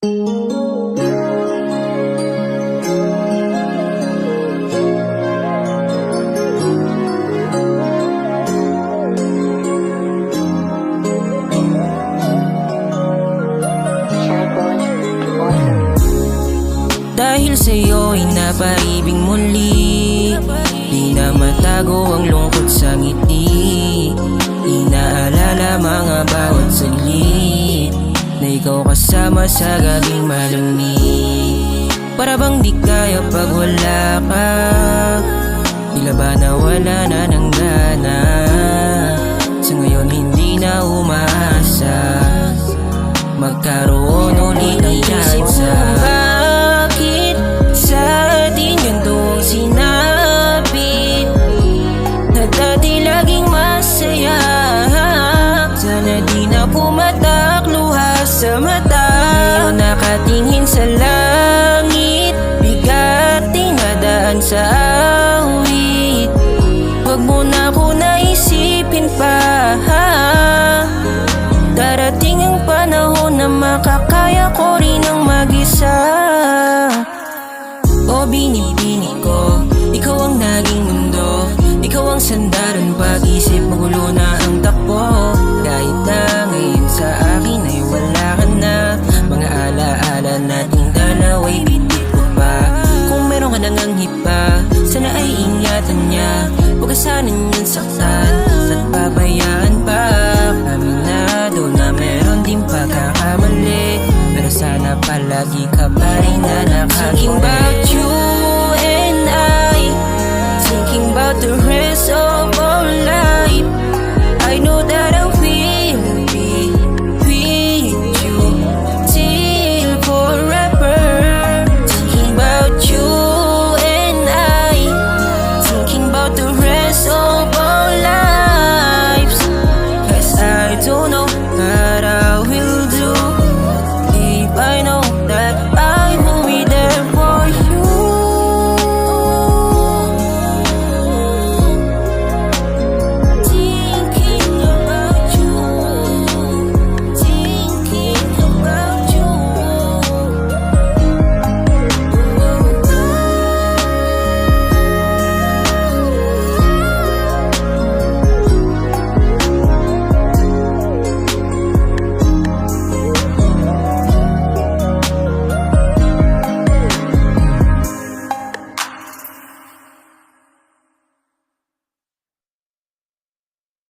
Dahil sa'yo'y napaibig muli, di na matago ang lungkot sa ngiti. Inaalala mga bawat saglit na ikaw kasama sa gabing malamig. Para bang di kaya pag wala ka, tila ba nawala na ng gana. Sa ngayon hindi na umaasa magkaroon ulit ng chance. Bakit sa atin ganito ang sinapit na dati laging masaya? Sana di na pumatak luha sa mata. Ngayon nakatingin sa langit, bigat tinadaan sa awit. Wag mo na ako naisipin pa, darating ang panahon na makakaya ko rin ang mag-isa. O binibini ko, ikaw ang naging mundo, ikaw ang sandalan pag-isip, magulo na ang takbo. Kahit na ngayon sa akin ay wala ka na, mga alaala nating dalawa'y bitbit ko pa. Kung meron ka nang hipa, sana ay ingatan niya, huwag ka sana niyang saktan at pabayaan pa. Aminado na meron din pagkakamali, pero sana palagi ka pa rin na nakakita.